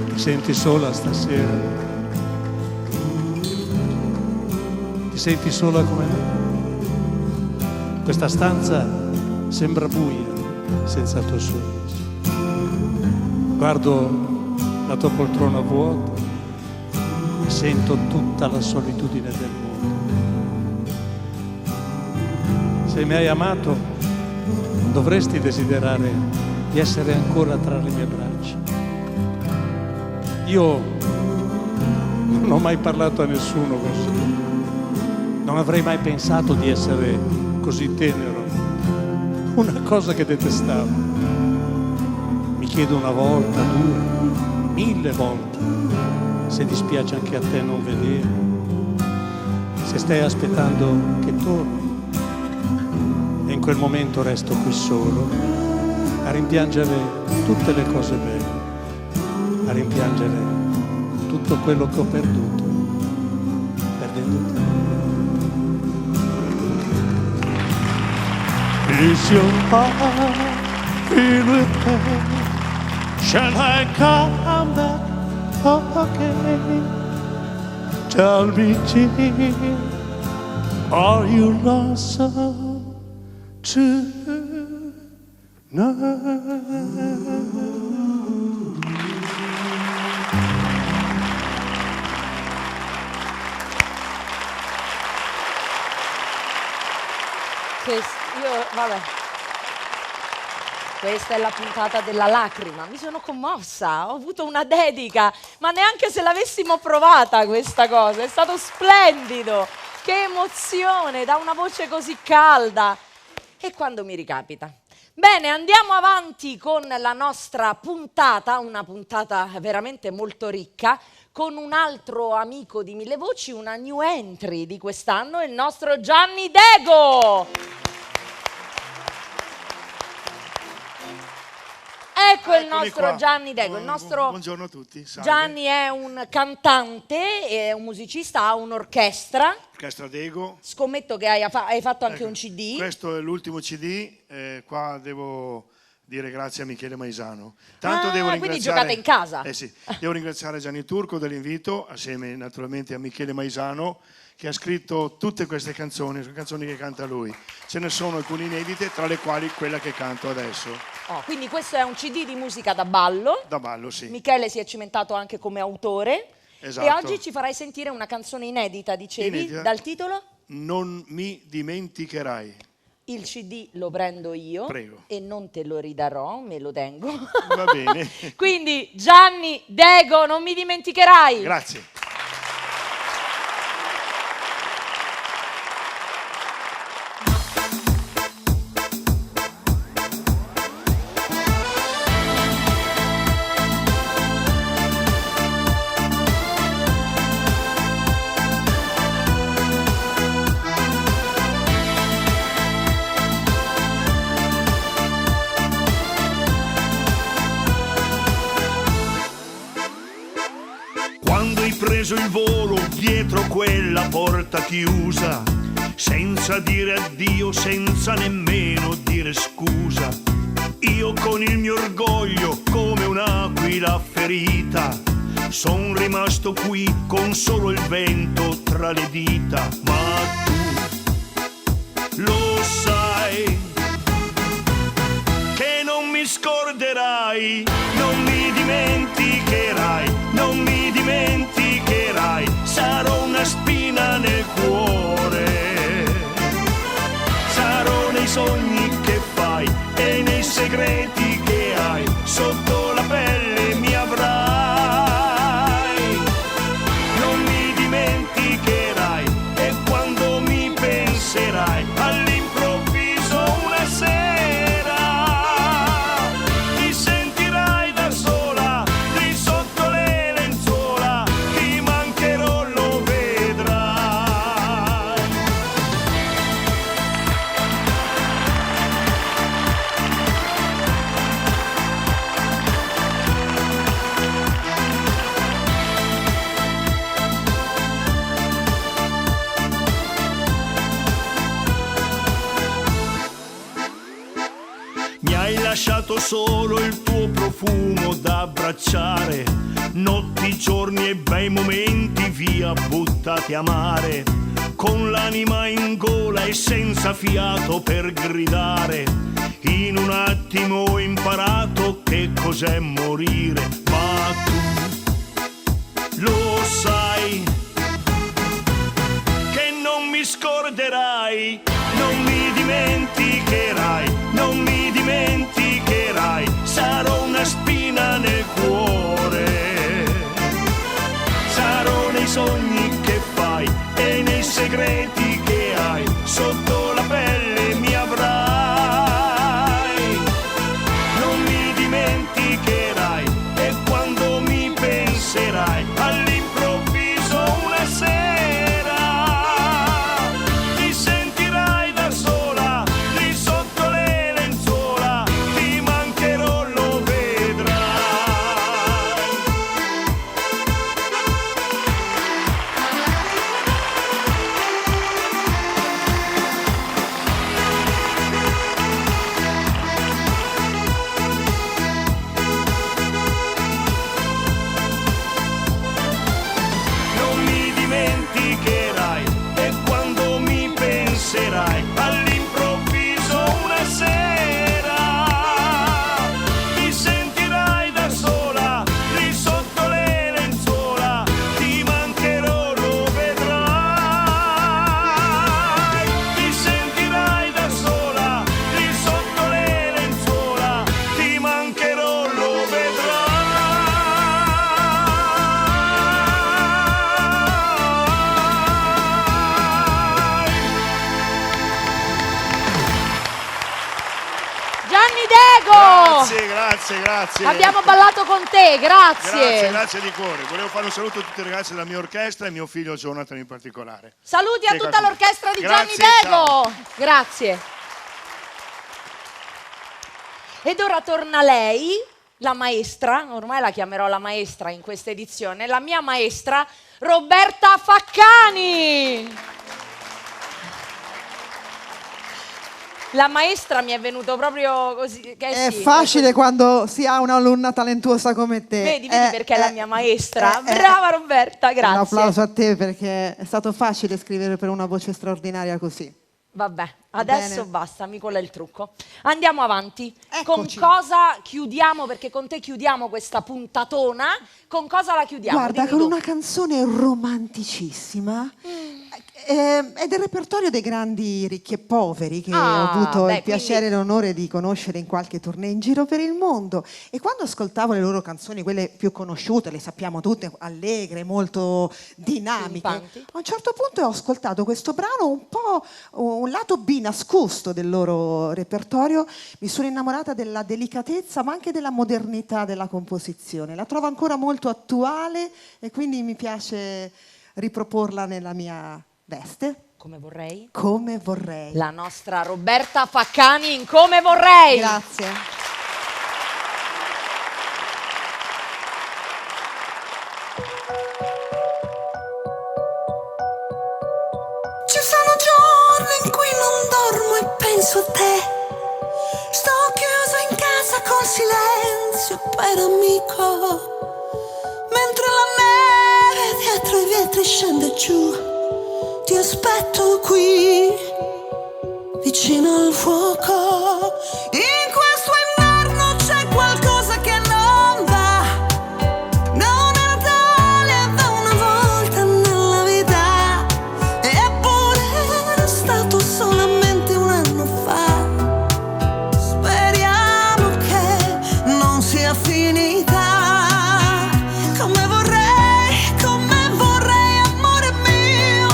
Ti senti sola stasera? Ti senti sola come me? Questa stanza sembra buia senza il tuo sorriso. Guardo la tua poltrona vuota e sento tutta la solitudine del mondo. Se mi hai amato, dovresti desiderare di essere ancora tra le mie braccia. Io non ho mai parlato a nessuno così. Non avrei mai pensato di essere così tenero. Una cosa che detestavo. Mi chiedo una volta, 2, 1000 volte se dispiace anche a te non vedere, se stai aspettando che torni e in quel momento resto qui solo a rimpiangere tutte le cose belle, a rimpiangere tutto quello che ho perduto perdendo te. Is your heart filled with pain? Shall I come back again? Tell me, dear, are you lonesome tonight? Vabbè. Questa è la puntata della lacrima. Mi sono commossa, ho avuto una dedica, ma neanche se l'avessimo provata questa cosa. È stato splendido. Che emozione, da una voce così calda. E quando mi ricapita. Bene, andiamo avanti con la nostra puntata, una puntata veramente molto ricca, con un altro amico di Mille Voci, una new entry di quest'anno, il nostro Gianni Dego. Ecco il nostro qua. Gianni Dego. Il nostro Buongiorno a tutti. Salve. Gianni è un cantante, è un musicista, ha un'orchestra. Orchestra Dego. Scommetto che hai fatto anche Ecco, un CD. Questo è l'ultimo CD. Qua devo dire grazie a Michele Maisano. Tanto devo ringraziare, quindi giocate in casa. Sì, devo ringraziare Gianni Turco dell'invito, assieme naturalmente a Michele Maisano, che ha scritto tutte queste canzoni, sono canzoni che canta lui. Ce ne sono alcune inedite, tra le quali quella che canto adesso. Quindi questo è un CD di musica da ballo. Da ballo, sì. Michele si è cimentato anche come autore. Esatto. E oggi ci farai sentire una canzone inedita, dicevi, Inedita. dal titolo? Non mi dimenticherai. Il CD lo prendo io. Prego. E non te lo ridarò, me lo tengo. Va bene. Quindi Gianni Dego, non mi dimenticherai. Grazie. Quando hai preso il volo dietro quella porta chiusa, senza dire addio, senza nemmeno dire scusa, io con il mio orgoglio come un'aquila ferita, son rimasto qui con solo il vento tra le dita. Ma tu lo sai che non mi scorderai, non mi dimenticherai, non mi dimenticherai, sarò una spina nel cuore, sarò nei sogni che fai e nei segreti che hai, sotto la pelle mi avrai, non mi dimenticherai e quando mi penserai all'improvviso una sera ti sentirai da sola lì sotto le lenzuola, ti mancherò, lo vedrai. Mi hai lasciato solo il tuo profumo da abbracciare, notti, giorni e bei momenti via buttati a mare, con l'anima in gola e senza fiato per gridare. In un attimo ho imparato che cos'è morire, ma tu lo sai che non mi scorderai, non mi dimenticherai, non mi dimenticherai, sarò una spina nel cuore, sarò nei sogni che fai e nei segreti che hai, sotto la pelle mi avrai, non mi dimenticherai e quando mi penserai all'improvviso una sera ti sentirai da sola lì sotto le lenzuola, ti mancherò, lo vedrai. Non mi dimenticherai e quando mi penserai all'improvviso una sera ti sentirai da sola lì sotto le lenzuola, ti mancherò, lo vedrai, ti sentirai da sola lì sotto le lenzuola, ti mancherò, lo vedrai. Gianni Dego! Grazie. Abbiamo ballato con te, grazie. Grazie di cuore. Volevo fare un saluto a tutti i ragazzi della mia orchestra e mio figlio Jonathan in particolare. Saluti a Che tutta cosa- l'orchestra di Grazie, Gianni Dego. ciao. Grazie. Ed ora torna lei la maestra, ormai la chiamerò la maestra in questa edizione, la mia maestra Roberta Faccani. La maestra mi è venuto proprio così. È facile quando si ha un'alunna talentuosa come te. Vedi perché è la mia maestra. Brava Roberta, grazie. Un applauso a te perché è stato facile scrivere per una voce straordinaria così. Vabbè, adesso bene. basta, mi cola il trucco. Andiamo avanti. Eccoci. Con cosa chiudiamo? Perché con te chiudiamo questa puntatona. Con cosa la chiudiamo? Guarda, Dimmi con tu. una canzone romanticissima. È del repertorio dei grandi ricchi e poveri che ho avuto il piacere e l'onore di conoscere in qualche tournée in giro per il mondo, e quando ascoltavo le loro canzoni, quelle più conosciute, le sappiamo tutte, allegre, molto dinamiche, a un certo punto ho ascoltato questo brano, un po' un lato B nascosto del loro repertorio, mi sono innamorata della delicatezza ma anche della modernità della composizione, la trovo ancora molto attuale e quindi mi piace riproporla nella mia veste. Come vorrei? Come vorrei. La nostra Roberta Faccani in Come vorrei. Grazie. Ci sono giorni in cui non dormo e penso a te. Sto chiuso in casa col silenzio per amico. Mentre la neve dietro i vetri scende giù, ti aspetto qui, vicino al fuoco. In questo inverno c'è qualcosa che non va. Non è Natale da una volta nella vita, eppure è stato solamente un anno fa. Speriamo che non sia finita. Come vorrei, amore mio,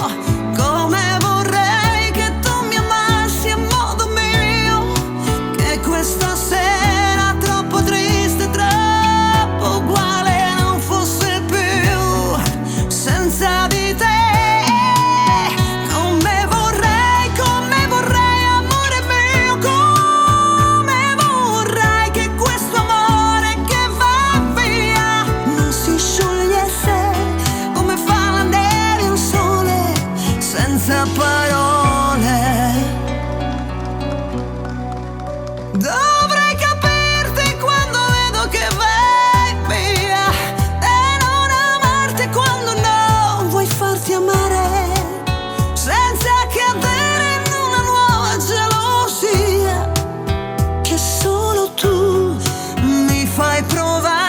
come vorrei che tu mi amassi a modo mio, che questa sera troppo triste, troppo uguale non fosse più senza di te. Come vorrei, amore mio, come vorrei che questo amore che va via non si sciogliesse come fa la neve al sole senza parole. Dovrei capirti quando vedo che vai via e non amarti quando non vuoi farti amare, senza cadere in una nuova gelosia che solo tu mi fai provare.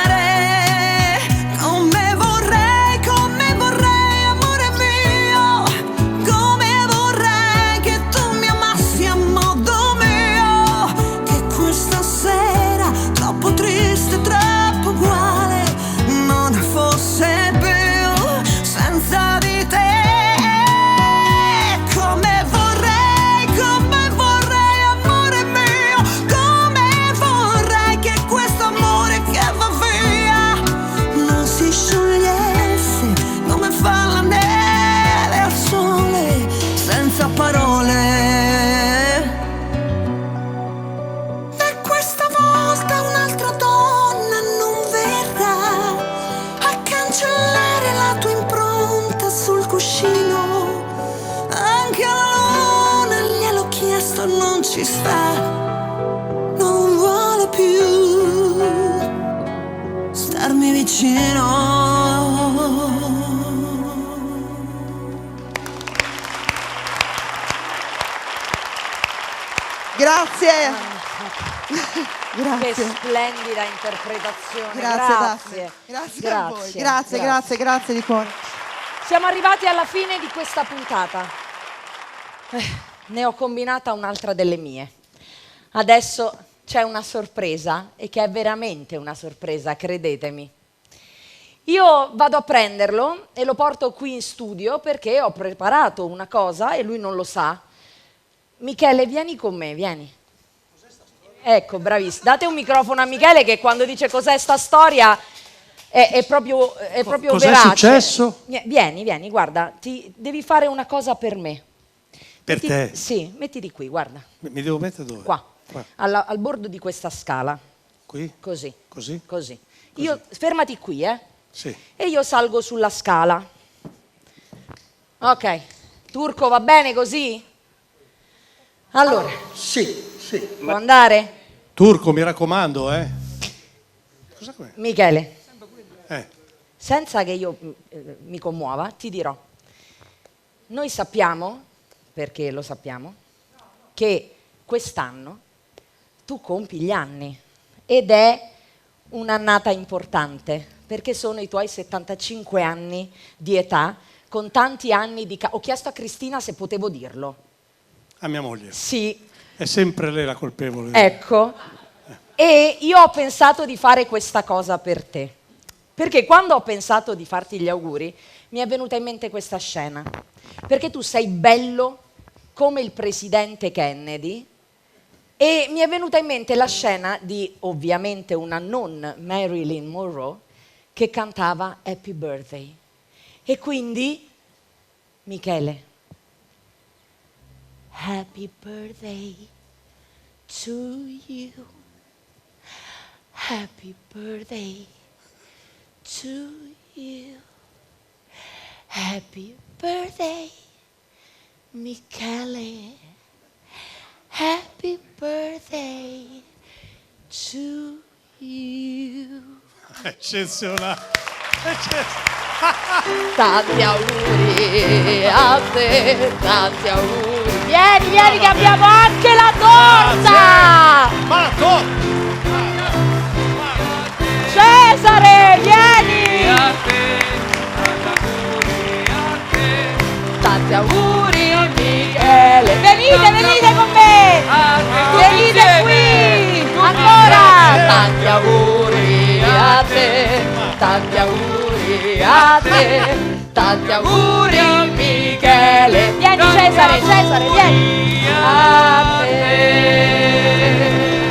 Come vorrei, amore mio, come vorrei che tu mi amassi a modo mio, che questa sera troppo triste, troppo uguale non fosse più senza di te. Come vorrei, amore mio, come vorrei che questo amore che va via non si sciogliesse come fa la neve al sole senza parole. E questa volta un'altra donna non verrà a cancellare la tua impronta sul cuscino. Anche alla luna gliel'ho chiesto, non ci sta, non vuole più starmi vicino. Grazie. Che Grazie. splendida interpretazione. Grazie, Grazie. Grazie a voi. Grazie di cuore. Siamo arrivati alla fine di questa puntata. Ne ho combinata un'altra delle mie. Adesso c'è una sorpresa, e che è veramente una sorpresa, credetemi. Io vado a prenderlo e lo porto qui in studio perché ho preparato una cosa e lui non lo sa. Michele, vieni con me, vieni. Ecco, bravissimo. Date un microfono a Michele che quando dice cos'è sta storia è proprio Cos'è verace. successo? Vieni, guarda, devi fare una cosa per me. Per te? Sì, mettiti qui, guarda. Mi devo mettere dove? Qua, al bordo di questa scala. Qui? Così. Così? Così. Io, fermati qui, Sì. E io salgo sulla scala. Ok. Turco, va bene così? Allora. Sì. Può andare? Turco, mi raccomando, Cosa è? Michele, Eh. senza che io mi commuova, ti dirò. Noi sappiamo, perché lo sappiamo, che quest'anno tu compi gli anni ed è un'annata importante, perché sono i tuoi 75 anni di età, con tanti anni di... Ho chiesto a Cristina se potevo dirlo. A mia moglie. Sì. È sempre lei la colpevole. Ecco. E io ho pensato di fare questa cosa per te. Perché quando ho pensato di farti gli auguri, mi è venuta in mente questa scena. Perché tu sei bello come il presidente Kennedy e mi è venuta in mente la scena di, ovviamente, una non Marilyn Monroe che cantava Happy Birthday. E quindi, Michele, Happy Birthday to you. Happy birthday to you. Happy birthday, Michele. Happy birthday to you. Eccezionale. Tanti auguri a te, tanti auguri. Vieni, vieni che abbiamo anche la torta! Ma la torta! Cesare, vieni! Tanti auguri, Michele! Venite con me! Venite qui! Ancora! Tanti auguri a te, tanti auguri a te, tanti auguri, Michele! Vieni Cesare, vieni! A te!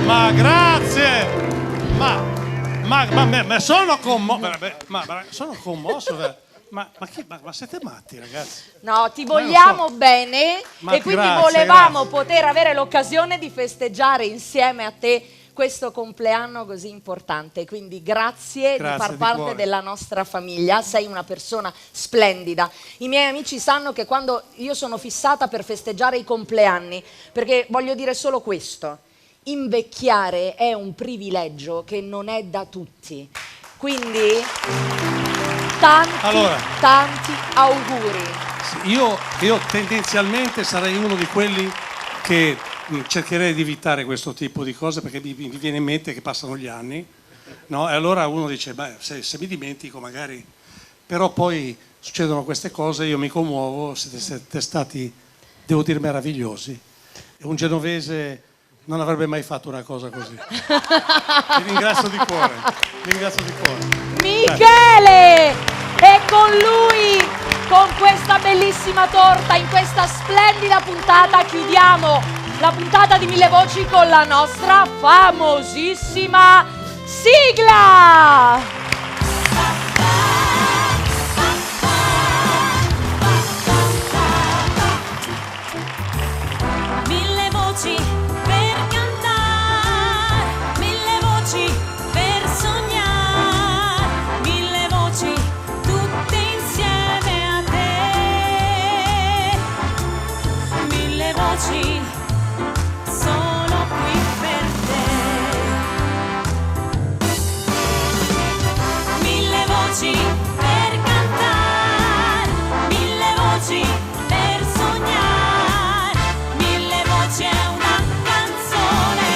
Ma grazie! Ma sono commosso. Ma siete matti, ragazzi? No, ti vogliamo bene Ma e quindi grazie, volevamo poter avere l'occasione di festeggiare insieme a te questo compleanno così importante. Quindi grazie di far di parte cuore. della nostra famiglia, sei una persona splendida. I miei amici sanno che quando io sono fissata per festeggiare i compleanni, perché voglio dire solo questo, invecchiare è un privilegio che non è da tutti. Quindi tanti auguri. Io tendenzialmente sarei uno di quelli che cercherei di evitare questo tipo di cose perché mi viene in mente che passano gli anni, no? E allora uno dice, beh, se mi dimentico magari, però poi succedono queste cose, io mi commuovo, siete stati, devo dire, meravigliosi. E un genovese non avrebbe mai fatto una cosa così. Vi ringrazio di cuore. Michele! E con lui, con questa bellissima torta, in questa splendida puntata, chiudiamo la puntata di Mille Voci con la nostra famosissima sigla! Mille voci per cantare, mille voci per sognare, mille voci tutte insieme a te, mille voci sono qui per te, mille voci per cantare, mille voci per sognare, mille voci è una canzone,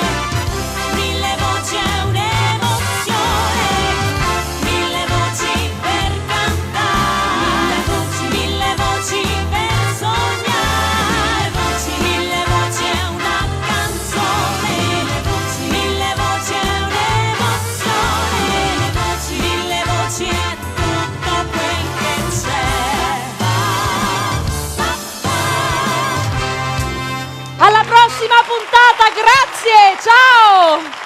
mille voci è un'emozione, mille voci per cantare, mille voci per sognare, mille voci è una canzone, mille voci è un'emozione, mille voci è tutto quel che c'è. Alla prossima puntata, grazie, ciao!